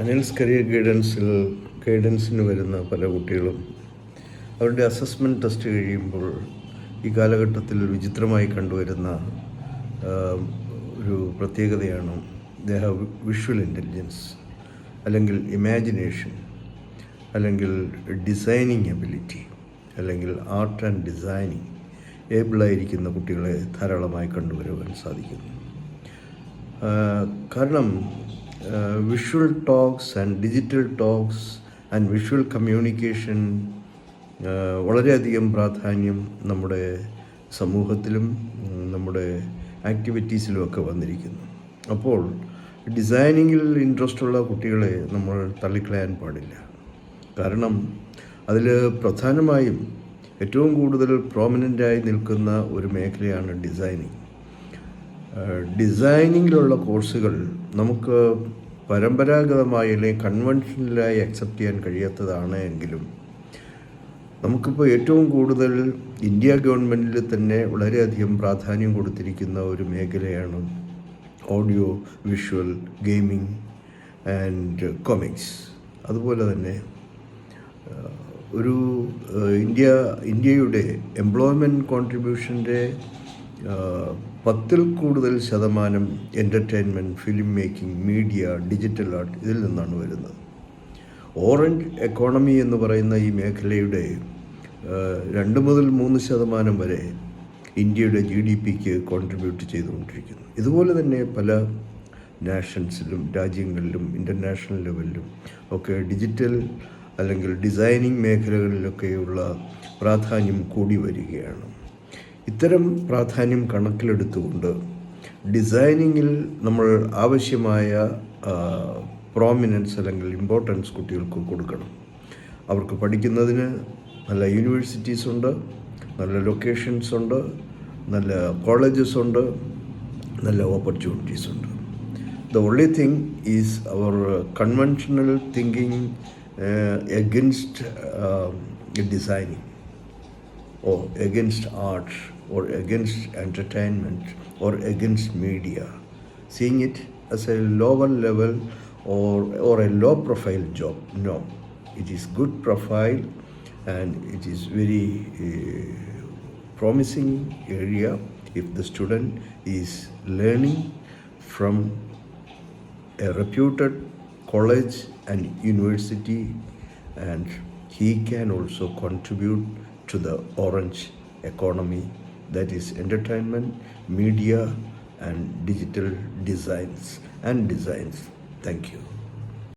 Anil's career ഗൈഡൻസിന് വരുന്ന പല കുട്ടികളും അവരുടെ അസസ്മെൻറ്റ് ടെസ്റ്റ് കഴിയുമ്പോൾ ഈ കാലഘട്ടത്തിൽ വിചിത്രമായി കണ്ടുവരുന്ന ഒരു പ്രത്യേകതയാണ് ദേ ഹാവ് വിഷ്വൽ ഇൻ്റലിജൻസ്, അല്ലെങ്കിൽ ഇമാജിനേഷൻ, അല്ലെങ്കിൽ ഡിസൈനിങ് എബിലിറ്റി, അല്ലെങ്കിൽ ആർട്ട് ആൻഡ് ഡിസൈനിങ് ഏബിളായിരിക്കുന്ന കുട്ടികളെ ധാരാളമായി കണ്ടുവരുവാൻ സാധിക്കുന്നു. കാരണം visual talks and digital talks and visual communication വളരെയധികം പ്രാധാന്യം നമ്മുടെ സമൂഹത്തിലും നമ്മുടെ ആക്ടിവിറ്റീസിലുമൊക്കെ വന്നിരിക്കുന്നു. അപ്പോൾ ഡിസൈനിങ്ങിൽ ഇൻട്രസ്റ്റുള്ള കുട്ടികളെ നമ്മൾ തള്ളിക്കളയാൻ പാടില്ല. കാരണം അതിൽ പ്രധാനമായും ഏറ്റവും കൂടുതൽ പ്രോമിനൻ്റായി നിൽക്കുന്ന ഒരു മേഖലയാണ് ഡിസൈനിങ്. ഡിസൈനിങ്ങിലുള്ള കോഴ്സുകൾ നമുക്ക് പരമ്പരാഗതമായി അല്ലെങ്കിൽ കൺവെൻഷനലായി അക്സെപ്റ്റ് ചെയ്യാൻ കഴിയാത്തതാണ് എങ്കിലും നമുക്കിപ്പോൾ ഏറ്റവും കൂടുതൽ ഇന്ത്യ ഗവൺമെൻറ്റിൽ തന്നെ വളരെയധികം പ്രാധാന്യം കൊടുത്തിരിക്കുന്ന ഒരു മേഖലയാണ് audio visual, gaming and comics. അതുപോലെ തന്നെ ഒരു ഇന്ത്യയുടെ എംപ്ലോയ്മെൻറ്റ് കോൺട്രിബ്യൂഷൻ്റെ 10ൽ കൂടുതൽ ശതമാനം entertainment, film making, media, digital art ഇതിൽ നിന്നാണ് വരുന്നത്. ഓറഞ്ച് എക്കോണമി എന്ന് പറയുന്ന ഈ മേഖലയുടെ 2 മുതൽ 3% വരെ ഇന്ത്യയുടെ GDPക്ക് കോൺട്രിബ്യൂട്ട് ചെയ്തുകൊണ്ടിരിക്കുന്നു. ഇതുപോലെ തന്നെ പല നാഷൻസിലും, രാജ്യങ്ങളിലും, ഇൻ്റർനാഷണൽ ലെവലിലും ഒക്കെ ഡിജിറ്റൽ അല്ലെങ്കിൽ ഡിസൈനിങ് മേഖലകളിലൊക്കെയുള്ള പ്രാധാന്യം കൂടി വരികയാണ്. ഇത്തരം പ്രാധാന്യം കണക്കിലെടുത്തുകൊണ്ട് ഡിസൈനിങ്ങിൽ നമ്മൾ ആവശ്യമായ പ്രോമിനൻസ് അല്ലെങ്കിൽ ഇമ്പോർട്ടൻസ് കുട്ടികൾക്ക് കൊടുക്കണം. അവർക്ക് പഠിക്കുന്നതിന് നല്ല യൂണിവേഴ്സിറ്റീസ് ഉണ്ട്, നല്ല ലൊക്കേഷൻസ് ഉണ്ട്, നല്ല കോളേജസ് ഉണ്ട്, നല്ല ഓപ്പർച്യൂണിറ്റീസ് ഉണ്ട്. The only thing is our conventional thinking against designing or against art or against entertainment or against media, seeing it as a lower level or a low profile job. No, it is good profile and it is very promising area if the student is learning from a reputed college and university, and he can also contribute to the orange economy, that is entertainment, media and digital designs. Thank you.